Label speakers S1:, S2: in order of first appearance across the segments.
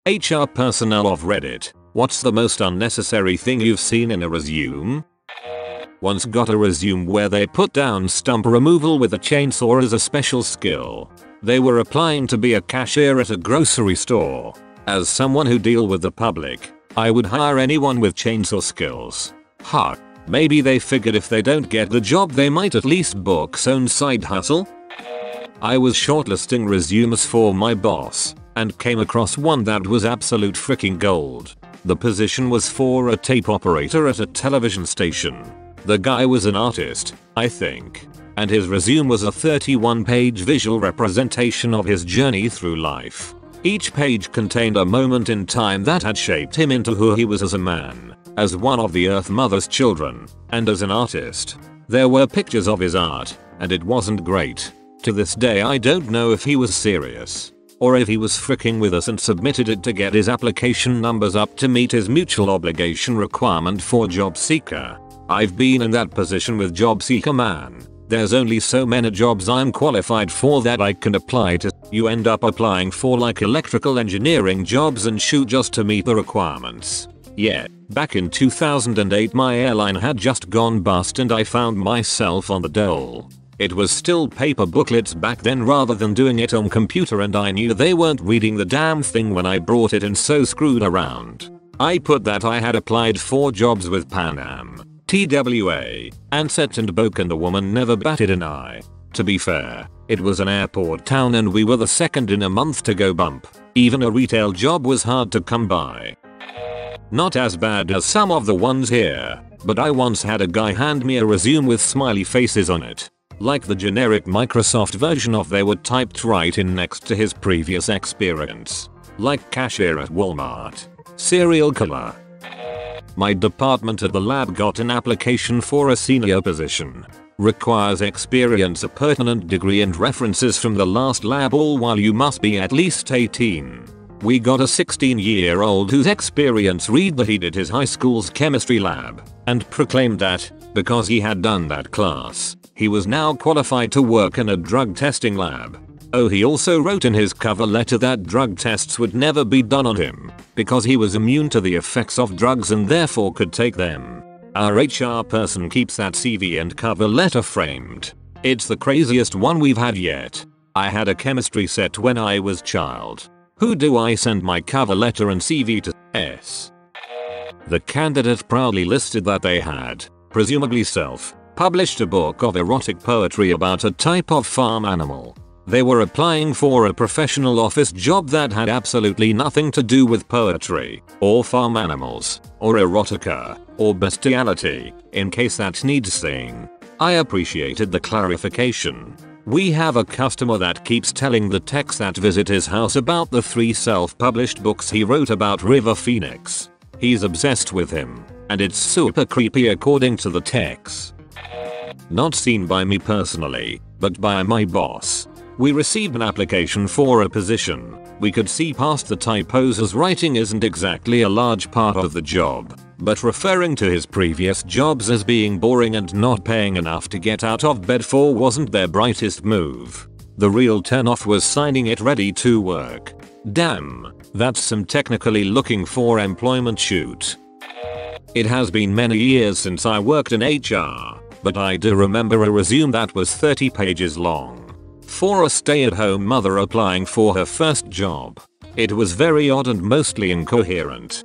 S1: HR personnel of Reddit, what's the most unnecessary thing you've seen in a resume? Once got a resume where they put down stump removal with a chainsaw as a special skill. They were applying to be a cashier at a grocery store. As someone who deal with the public, I would hire anyone with chainsaw skills. Ha. Maybe they figured if they don't get the job they might at least book own side hustle? I was shortlisting resumes for my boss and came across one that was absolute freaking gold. The position was for a tape operator at a television station. The guy was an artist, I think, and his resume was a 31-page visual representation of his journey through life. Each page contained a moment in time that had shaped him into who he was as a man, as one of the Earth Mother's children, and as an artist. There were pictures of his art, and it wasn't great. To this day I don't know if he was serious, or if he was fricking with us and submitted it to get his application numbers up to meet his mutual obligation requirement for job seeker. I've been in that position with job seeker, man. There's only so many jobs I'm qualified for that I can apply to. You end up applying for like electrical engineering jobs and shoot just to meet the requirements. Yeah, back in 2008 my airline had just gone bust and I found myself on the dole. It was still paper booklets back then rather than doing it on computer, and I knew they weren't reading the damn thing when I brought it in, so screwed around. I put that I had applied for jobs with Pan Am, TWA, Ansett and BOC, and the woman never batted an eye. To be fair, it was an airport town and we were the second in a month to go bump. Even a retail job was hard to come by. Not as bad as some of the ones here, but I once had a guy hand me a resume with smiley faces on it. Like the generic Microsoft version of they were typed right in next to his previous experience. Like cashier at Walmart. Serial killer. My department at the lab got an application for a senior position. Requires experience, a pertinent degree and references from the last lab, all while you must be at least 18. We got a 16-year-old whose experience read that he did his high school's chemistry lab and proclaimed that, because he had done that class, he was now qualified to work in a drug testing lab. Oh, he also wrote in his cover letter that drug tests would never be done on him because he was immune to the effects of drugs and therefore could take them. Our HR person keeps that CV and cover letter framed. It's the craziest one we've had yet. I had a chemistry set when I was child. Who do I send my cover letter and CV to? S. The candidate proudly listed that they had, presumably published a book of erotic poetry about a type of farm animal. They were applying for a professional office job that had absolutely nothing to do with poetry, or farm animals, or erotica, or bestiality, in case that needs saying. I appreciated the clarification. We have a customer that keeps telling the techs that visit his house about the 3 self-published books he wrote about River Phoenix. He's obsessed with him, and it's super creepy according to the techs. Not seen by me personally, but by my boss. We received an application for a position. We could see past the typos as writing isn't exactly a large part of the job, but referring to his previous jobs as being boring and not paying enough to get out of bed for wasn't their brightest move. The real turnoff was signing it ready to work. Damn, that's some technically looking for employment shoot. It has been many years since I worked in HR, but I do remember a resume that was 30 pages long. For a stay-at-home mother applying for her first job. It was very odd and mostly incoherent.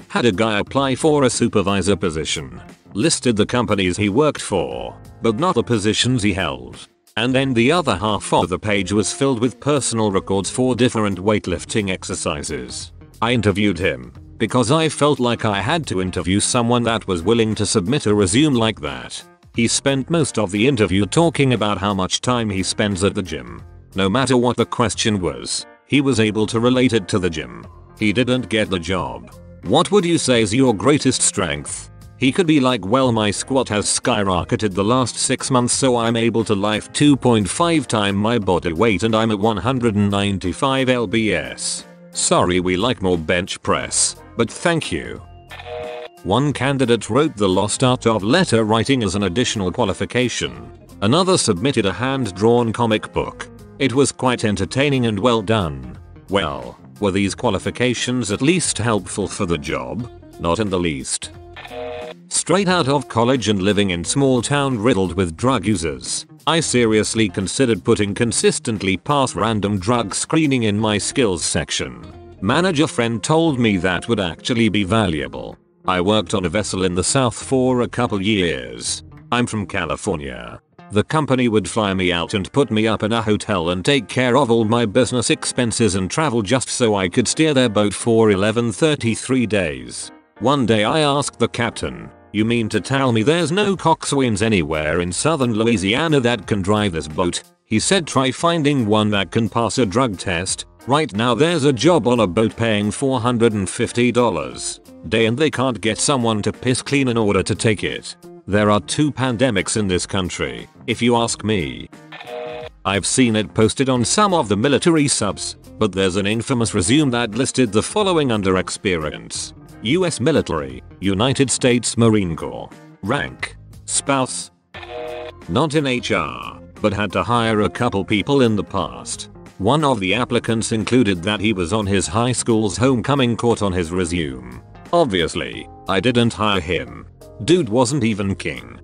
S1: Had a guy apply for a supervisor position. Listed the companies he worked for, but not the positions he held. And then the other half of the page was filled with personal records for different weightlifting exercises. I interviewed him because I felt like I had to interview someone that was willing to submit a resume like that. He spent most of the interview talking about how much time he spends at the gym. No matter what the question was, he was able to relate it to the gym. He didn't get the job. What would you say is your greatest strength? He could be like, well, my squat has skyrocketed the last 6 months, so I'm able to lift 2.5 times my body weight and I'm at 195 lbs. Sorry, we like more bench press, but thank you. One candidate wrote the lost art of letter writing as an additional qualification. Another submitted a hand-drawn comic book. It was quite entertaining and well done. Well, Were these qualifications at least helpful for the job? Not in the least. Straight out of college and living in small town riddled with drug users, I seriously considered putting consistently pass random drug screening in my skills section. Manager friend told me that would actually be valuable. I worked on a vessel in the south for a couple years. I'm from California. The company would fly me out and put me up in a hotel and take care of all my business expenses and travel just so I could steer their boat for 1133 days. One day I asked the captain, "You mean to tell me there's no coxswains anywhere in southern Louisiana that can drive this boat?" He said, "Try finding one that can pass a drug test. Right now there's a job on a boat paying $450 a day and they can't get someone to piss clean in order to take it. There are 2 pandemics in this country, if you ask me." I've seen it posted on some of the military subs, but there's an infamous resume that listed the following under experience: US military, United States Marine Corps. Rank: spouse. Not in HR, but had to hire a couple people in the past. One of the applicants included that he was on his high school's homecoming court on his resume. Obviously, I didn't hire him. Dude wasn't even king.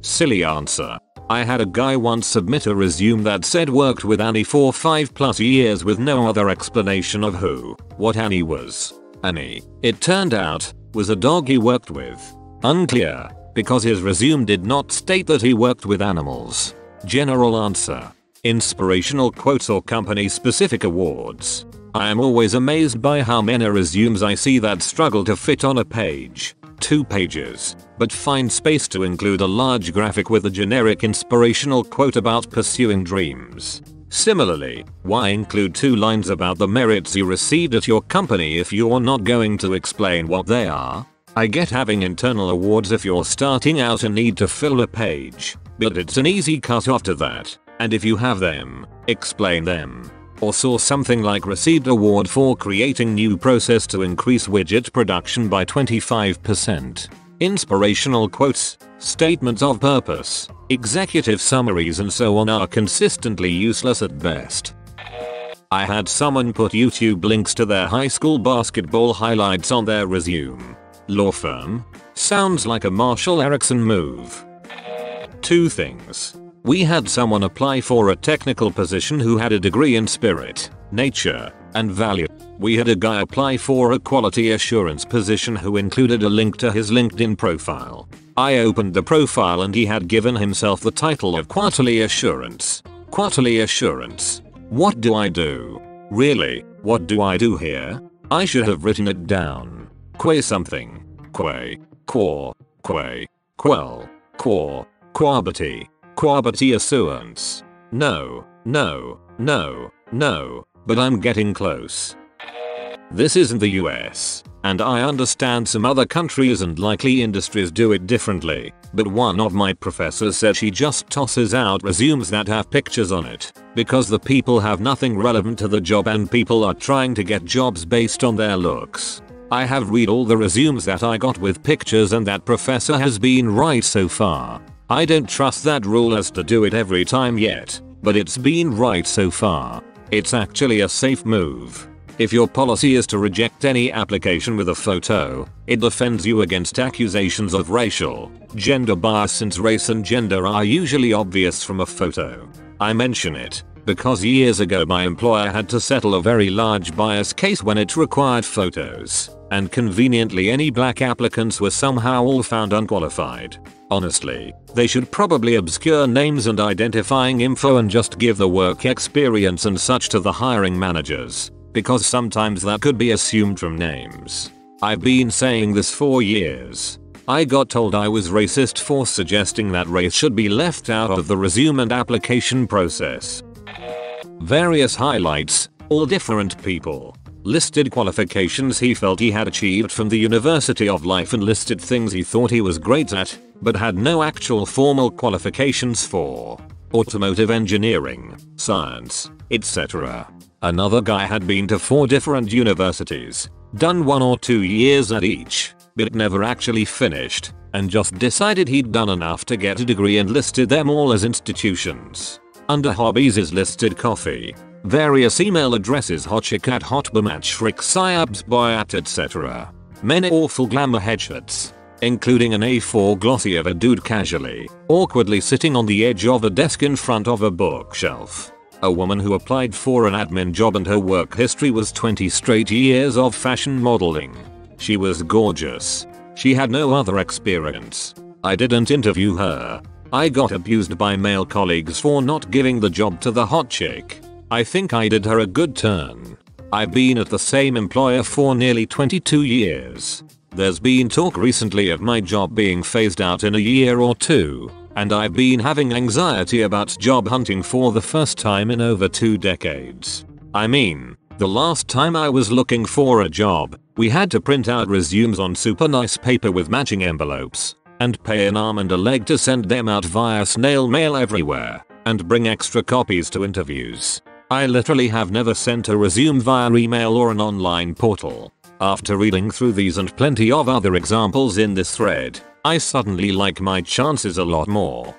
S1: Silly answer. I had a guy once submit a resume that said worked with Annie for 5+ years with no other explanation of who, what Annie was. Annie, it turned out, was a dog he worked with. Unclear, because his resume did not state that he worked with animals. General answer. Inspirational quotes or company specific awards. I am always amazed by how many resumes I see that struggle to fit on a page. 2 pages, but find space to include a large graphic with a generic inspirational quote about pursuing dreams. Similarly, why include 2 lines about the merits you received at your company if you're not going to explain what they are? I get having internal awards if you're starting out and need to fill a page, but it's an easy cut after that, and if you have them, explain them. Or saw something like received award for creating new process to increase widget production by 25%. Inspirational quotes, statements of purpose, executive summaries and so on are consistently useless at best. I had someone put YouTube links to their high school basketball highlights on their resume. Law firm? Sounds like a Marshall Erickson move. 2 things. We had someone apply for a technical position who had a degree in spirit, nature, and value. We had a guy apply for a quality assurance position who included a link to his LinkedIn profile. I opened the profile and he had given himself the title of Quarterly Assurance. Quarterly Assurance. What do I do? Really, what do I do here? I should have written it down. Quay something. Quay. Quor. Quay. Quell. Quor. Quabity. Quality assurance. No, but I'm getting close. This isn't the US, and I understand some other countries and likely industries do it differently, but one of my professors said she just tosses out resumes that have pictures on it, because the people have nothing relevant to the job and people are trying to get jobs based on their looks. I have read all the resumes that I got with pictures and that professor has been right so far. I don't trust that rule as to do it every time yet, but it's been right so far. It's actually a safe move. If your policy is to reject any application with a photo, it defends you against accusations of racial, gender bias since race and gender are usually obvious from a photo. I mention it because years ago my employer had to settle a very large bias case when it required photos, and conveniently any black applicants were somehow all found unqualified. Honestly, they should probably obscure names and identifying info and just give the work experience and such to the hiring managers, because sometimes that could be assumed from names. I've been saying this for years. I got told I was racist for suggesting that race should be left out of the resume and application process. Various highlights, all different people. Listed qualifications he felt he had achieved from the University of Life and listed things he thought he was great at, but had no actual formal qualifications for. Automotive engineering, science, etc. Another guy had been to 4 different universities, done 1 or 2 years at each, but never actually finished, and just decided he'd done enough to get a degree and listed them all as institutions. Under hobbies is listed coffee. Various email addresses hotchick at hotbamatch syabsboyat etc. Many awful glamour headshots, including an A4 glossy of a dude casually, awkwardly sitting on the edge of a desk in front of a bookshelf. A woman who applied for an admin job and her work history was 20 straight years of fashion modeling. She was gorgeous. She had no other experience. I didn't interview her. I got abused by male colleagues for not giving the job to the hot chick. I think I did her a good turn. I've been at the same employer for nearly 22 years. There's been talk recently of my job being phased out in a year or two, and I've been having anxiety about job hunting for the first time in over 2 decades. I mean, the last time I was looking for a job, we had to print out resumes on super nice paper with matching envelopes, and pay an arm and a leg to send them out via snail mail everywhere, and bring extra copies to interviews. I literally have never sent a resume via email or an online portal. After reading through these and plenty of other examples in this thread, I suddenly like my chances a lot more.